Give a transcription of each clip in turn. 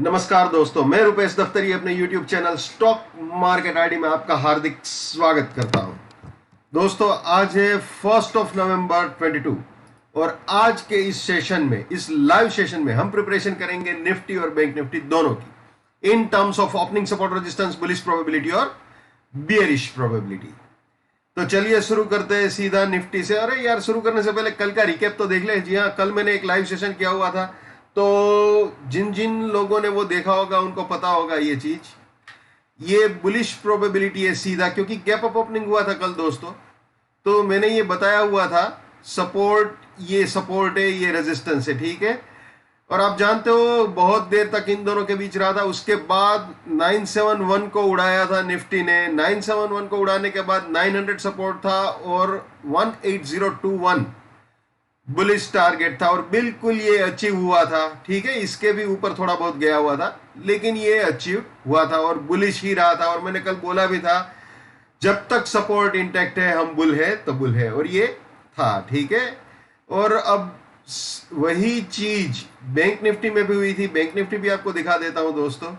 नमस्कार दोस्तों, मैं रुपेश दफ्तरी अपने YouTube channel stock market ID में आपका हार्दिक स्वागत करता हूं। दोस्तों, आज है 1 नवंबर 22 और आज के इस सेशन में, इस लाइव सेशन में हम प्रिपरेशन करेंगे निफ्टी और बैंक निफ्टी दोनों की in terms of opening support resistance, bullish probability और बियरिश प्रोबेबिलिटी। तो चलिए शुरू करते हैं सीधा निफ्टी से। अरे यार, शुरू करने से पहले कल का रिकैप तो देख ले। जी हाँ, कल मैंने एक लाइव सेशन किया हुआ था, तो जिन जिन लोगों ने वो देखा होगा उनको पता होगा ये चीज। ये बुलिश प्रोबेबिलिटी है सीधा, क्योंकि गैप अप ओपनिंग हुआ था कल दोस्तों। तो मैंने ये बताया हुआ था, सपोर्ट, ये सपोर्ट है, ये रेजिस्टेंस है, ठीक है। और आप जानते हो बहुत देर तक इन दोनों के बीच रहा था। उसके बाद 971 को उड़ाया था निफ्टी ने। 971 को उड़ाने के बाद 900 सपोर्ट था और 18021 बुलिश टारगेट था, और बिल्कुल ये अचीव हुआ था, ठीक है। इसके भी ऊपर थोड़ा बहुत गया हुआ था, लेकिन ये अचीव हुआ था और बुलिश ही रहा था। और मैंने कल बोला भी था, जब तक सपोर्ट इंटैक्ट है हम बुल है तो बुल है, और ये था, ठीक है। और अब वही चीज बैंक निफ्टी में भी हुई थी। बैंक निफ्टी भी आपको दिखा देता हूं दोस्तों।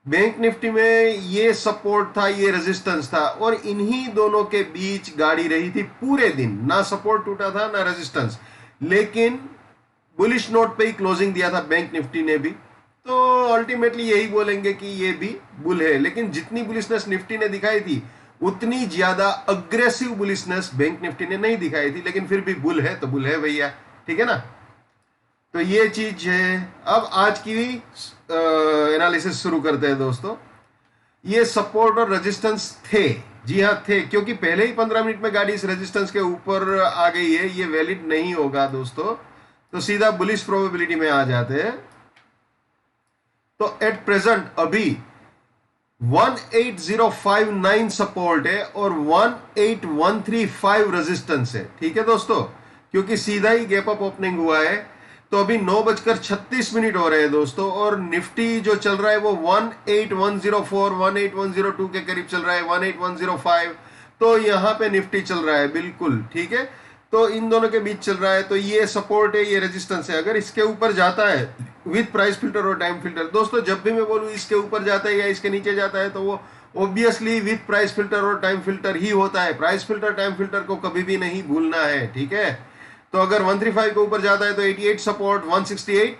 बैंक निफ्टी में ये सपोर्ट था, ये रेजिस्टेंस था, और इन्हीं दोनों के बीच गाड़ी रही थी पूरे दिन। ना सपोर्ट टूटा था ना रेजिस्टेंस, लेकिन बुलिश नोट पे ही क्लोजिंग दिया था बैंक निफ्टी ने भी। तो अल्टीमेटली यही बोलेंगे कि ये भी बुल है। लेकिन जितनी बुलिशनेस निफ्टी ने दिखाई थी, उतनी ज्यादा अग्रेसिव बुलिशनेस बैंक निफ्टी ने नहीं दिखाई थी। लेकिन फिर भी बुल है तो बुल है भैया, ठीक है ना। तो ये चीज है। अब आज की एनालिसिस शुरू करते हैं दोस्तों। ये सपोर्ट और रेजिस्टेंस थे, जी हाँ थे, क्योंकि पहले ही 15 मिनट में गाड़ी इस रेजिस्टेंस के ऊपर आ गई है। ये वैलिड नहीं होगा दोस्तों। तो सीधा बुलिश प्रोबेबिलिटी में आ जाते हैं। तो एट प्रेजेंट अभी 18059 सपोर्ट है और 18135 रेजिस्टेंस है, ठीक है दोस्तों। क्योंकि सीधा ही गैप अप ओपनिंग हुआ है। तो अभी 9:36 हो रहे हैं दोस्तों, और निफ्टी जो चल रहा है वो 18104 18102 के करीब चल रहा है, 18105। तो यहां पे निफ्टी चल रहा है बिल्कुल, ठीक है। तो इन दोनों के बीच चल रहा है। तो ये सपोर्ट है, ये रेजिस्टेंस है। अगर इसके ऊपर जाता है विद प्राइस फिल्टर और टाइम फिल्टर, दोस्तों जब भी मैं बोलूं इसके ऊपर जाता है या इसके नीचे जाता है, तो वो ऑब्वियसली विद प्राइस फिल्टर और टाइम फिल्टर ही होता है। प्राइस फिल्टर टाइम फिल्टर को कभी भी नहीं भूलना है, ठीक है। तो अगर 135 के ऊपर जाता है तो 88 सपोर्ट, 168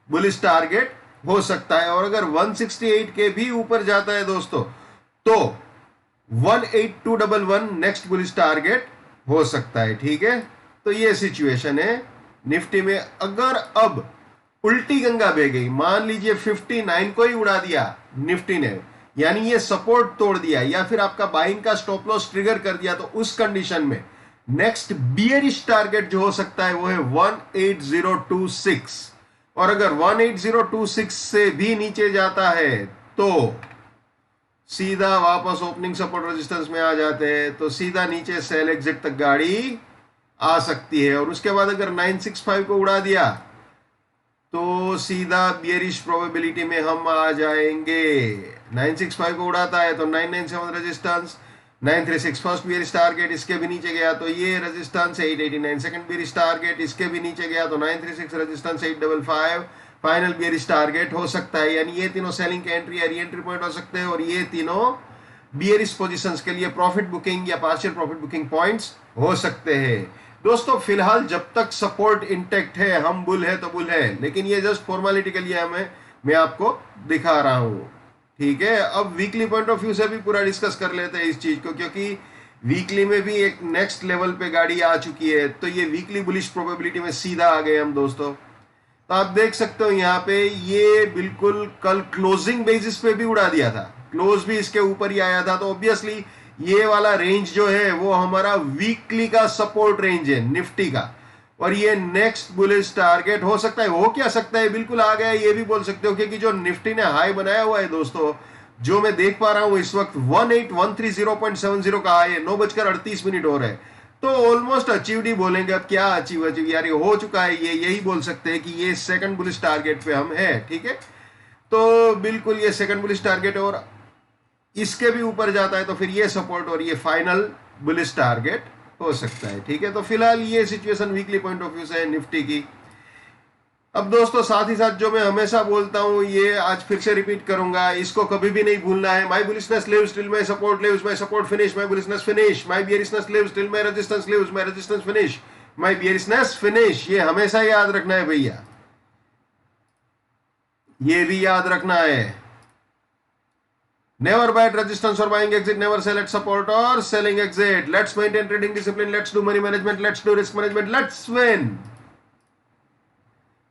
बुलिश टारगेट हो सकता है। और अगर 168 के भी ऊपर जाता है दोस्तों, तो 18211 नेक्स्ट बुलिश टारगेट हो सकता है, ठीक है। तो ये सिचुएशन है निफ्टी में। अगर अब उल्टी गंगा बह गई, मान लीजिए 59 को ही उड़ा दिया निफ्टी ने, यानी ये सपोर्ट तोड़ दिया, या फिर आपका बाइंग का स्टॉप लॉस ट्रिगर कर दिया, तो उस कंडीशन में नेक्स्ट बियरिश टारगेट जो हो सकता है वो है 18026। और अगर 18026 से भी नीचे जाता है तो सीधा वापस ओपनिंग सपोर्ट रेजिस्टेंस में आ जाते हैं। तो सीधा नीचे सेल एग्जिट तक गाड़ी आ सकती है। और उसके बाद अगर 965 को उड़ा दिया तो सीधा बियरिश प्रोबेबिलिटी में हम आ जाएंगे। 965 को उड़ाता है तो 997 रेजिस्टेंस, 936 फर्स्ट बियरिश टारगेट, इसके भी नीचे गया तो ये रेजिस्टेंस, 889 सेकंड बियरिश टारगेट, इसके भी नीचे गया तो 936 रेजिस्टेंस, 855 फाइनल बियरिश टारगेट हो सकता है। यानी ये तीनों सेलिंग के एंट्री या री एंट्री पॉइंट हो सकते हैं, और ये तीनों बियरिश पोजीशंस के लिए प्रॉफिट बुकिंग या पार्शियल प्रॉफिट बुकिंग पॉइंट्स हो सकते हैं दोस्तों। फिलहाल जब तक सपोर्ट इंटैक्ट है हम बुल है तो बुल है, लेकिन ये जस्ट फॉर्मेलिटी के लिए मैं आपको दिखा रहा हूं, ठीक है। अब वीकली पॉइंट ऑफ व्यू से भी पूरा डिस्कस कर लेते हैं इस चीज को, क्योंकि वीकली में भी एक नेक्स्ट लेवल पे गाड़ी आ चुकी है। तो ये वीकली बुलिश प्रोबेबिलिटी में सीधा आ गए हम दोस्तों। तो आप देख सकते हो यहाँ पे ये बिल्कुल कल क्लोजिंग बेसिस पे भी उड़ा दिया था, क्लोज भी इसके ऊपर ही आया था। तो ऑब्वियसली ये वाला रेंज जो है वो हमारा वीकली का सपोर्ट रेंज है निफ्टी का, और ये नेक्स्ट बुलिश टारगेट हो सकता है। हो क्या सकता है, बिल्कुल आ गया ये भी बोल सकते हो, क्योंकि जो निफ्टी ने हाई बनाया हुआ है दोस्तों, जो मैं देख पा रहा हूं इस वक्त 18130.70 का हाई है। 9:38 हो रहे हैं, तो ऑलमोस्ट अचीव्ड ही बोलेंगे। अब क्या अचीव यार, ये हो चुका है। ये यही बोल सकते हैं कि ये सेकंड बुलिश टारगेट पे हम है, ठीक है। तो बिल्कुल ये सेकंड बुलिश टारगेट, और इसके भी ऊपर जाता है तो फिर ये सपोर्ट और ये फाइनल बुलिश टारगेट हो सकता है, ठीक है। तो फिलहाल ये situation weekly point of view से है निफ्टी की। अब दोस्तों साथ ही साथ जो मैं हमेशा बोलता हूं, ये आज फिर से रिपीट करूंगा, इसको कभी भी नहीं भूलना है। My bullishness lives till my support lives, my support finish, my bullishness finish, my bearishness lives till my resistance lives, my resistance finish, my bearishness finish. ये हमेशा याद रखना है भैया, ये भी याद रखना है। नेवर बाय एट रेजिस्टेंस और buying exit, never sell at support और selling exit. Let's maintain trading discipline, let's do money management, let's do risk management, let's win.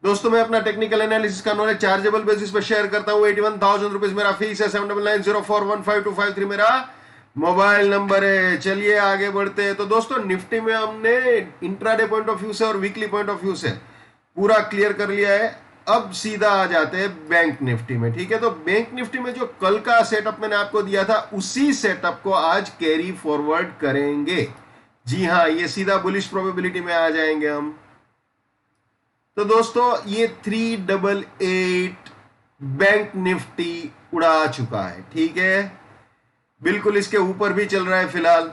दोस्तों मैं अपना टेक्निकल एनालिसिस का नॉलेज चार्जेबल बेसिस पे share करता हूं। 81,000 rupees मेरा फीस है। 7990415253 मेरा मोबाइल नंबर है। चलिए आगे बढ़ते हैं। तो दोस्तों निफ्टी में हमने इंट्राडे पॉइंट ऑफ व्यू से और वीकली पॉइंट ऑफ व्यू से पूरा क्लियर कर लिया है। अब सीधा आ जाते हैं बैंक निफ्टी में, ठीक है। तो बैंक निफ्टी में जो कल का सेटअप मैंने आपको दिया था, उसी सेटअप को आज कैरी फॉरवर्ड करेंगे। जी हाँ, ये सीधा बुलिश प्रोबेबिलिटी में आ जाएंगे हम। तो दोस्तों ये 388 बैंक निफ्टी उड़ा चुका है, ठीक है, बिल्कुल इसके ऊपर भी चल रहा है फिलहाल।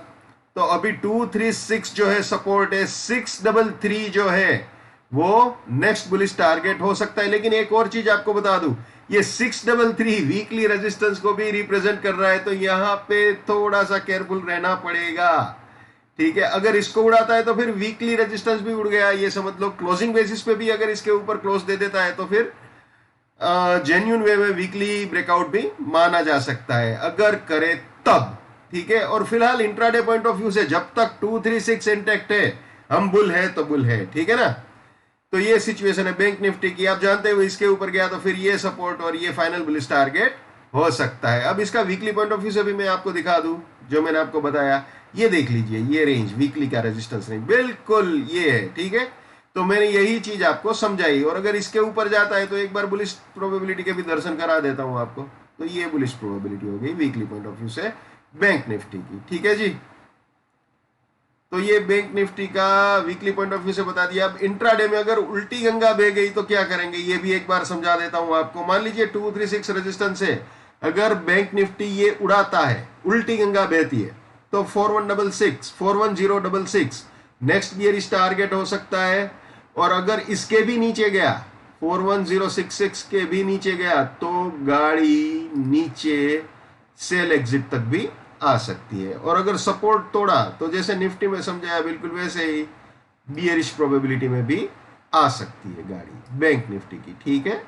तो अभी 236 जो है सपोर्ट है, 633 जो है वो नेक्स्ट बुलिश टारगेट हो सकता है। लेकिन एक और चीज आपको बता दूं, ये 633 वीकली रेजिस्टेंस को भी रिप्रेजेंट कर रहा है, तो यहां पे थोड़ा सा केयरफुल रहना पड़ेगा, ठीक है। अगर इसको उड़ाता है तो फिर वीकली रेजिस्टेंस भी उड़ गया, ये समझ लो। क्लोजिंग बेसिस पे भी अगर इसके ऊपर क्लोज दे देता है तो फिर जेन्युइन वे में वीकली ब्रेकआउट भी माना जा सकता है, अगर करे तब, ठीक है। और फिलहाल इंट्राडे पॉइंट ऑफ व्यू से जब तक 236 इंटैक्ट है, हम बुल है तो बुल है, ठीक है ना। तो ये सिचुएशन है बैंक निफ्टी की। आप जानते हो इसके ऊपर गया तो फिर ये सपोर्ट और ये फाइनल बुलिश टारगेट हो सकता है। अब इसका वीकली पॉइंट ऑफ व्यू से भी मैं आपको दिखा दूं, जो मैंने आपको बताया, ये देख लीजिए, ये रेंज वीकली का रेजिस्टेंस रेंज बिल्कुल ये है, ठीक है। तो मैंने यही चीज आपको समझाई, और अगर इसके ऊपर जाता है तो एक बार बुलिश प्रोबेबिलिटी के भी दर्शन करा देता हूं आपको। तो ये बुलिश प्रोबेबिलिटी हो गई वीकली पॉइंट ऑफ व्यू से बैंक निफ्टी की, ठीक है जी। तो ये बैंक निफ्टी का वीकली पॉइंट ऑफ व्यू से बता दिया। अब इंट्राडे में अगर उल्टी गंगा बह गई तो क्या करेंगे, ये भी एक बार समझा देता हूं आपको। मान लीजिए 236 रेजिस्टेंस है, अगर बैंक निफ्टी ये उड़ाता है, उल्टी गंगा बहती है, तो 41066 नेक्स्ट बियरिश टारगेट हो सकता है। और अगर इसके भी नीचे गया, 41066 के भी नीचे गया, तो गाड़ी नीचे सेल एग्जिट तक भी आ सकती है। और अगर सपोर्ट तोड़ा तो जैसे निफ्टी में समझाया, बिल्कुल वैसे ही बियरिश प्रोबेबिलिटी में भी आ सकती है गाड़ी बैंक निफ्टी की, ठीक है।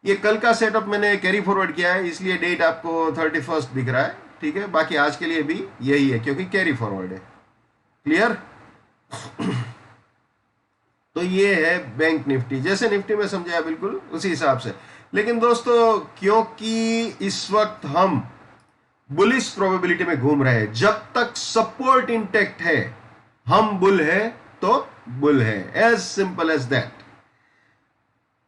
ये कल का सेटअप मैंने कैरी फॉरवर्ड किया है, इसलिए डेट आपको 31 दिख रहा है, ठीक है। बाकी आज के लिए भी यही है, क्योंकि कैरी फॉरवर्ड है। क्लियर? तो ये है बैंक निफ्टी, जैसे निफ्टी में समझाया बिल्कुल उसी हिसाब से। लेकिन दोस्तों क्योंकि इस वक्त हम बुलिश प्रोबेबिलिटी में घूम रहे हैं, जब तक सपोर्ट इंटैक्ट है हम बुल है तो बुल है, एज सिंपल एज दैट।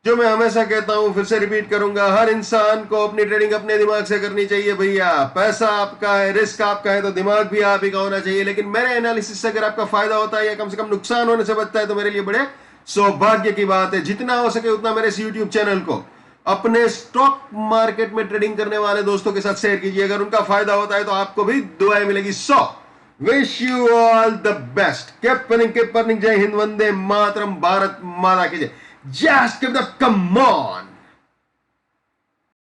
जो मैं हमेशा कहता हूं, फिर से रिपीट करूंगा, हर इंसान को अपनी ट्रेडिंग अपने दिमाग से करनी चाहिए भैया। पैसा आपका है, रिस्क आपका है, तो दिमाग भी आप ही का होना चाहिए। लेकिन मेरे एनालिसिस से अगर आपका फायदा होता है या कम से कम नुकसान होने से बचता है, तो मेरे लिए बड़े सौभाग्य की बात है। जितना हो सके उतना मेरे इस यूट्यूब चैनल को अपने स्टॉक मार्केट में ट्रेडिंग करने वाले दोस्तों के साथ शेयर कीजिए। अगर उनका फायदा होता है तो आपको भी दुआएं मिलेगी। So wish you all the best. Keep earning. जय हिंद, वंदे मातरम, भारत माता की जय। Just give the come on.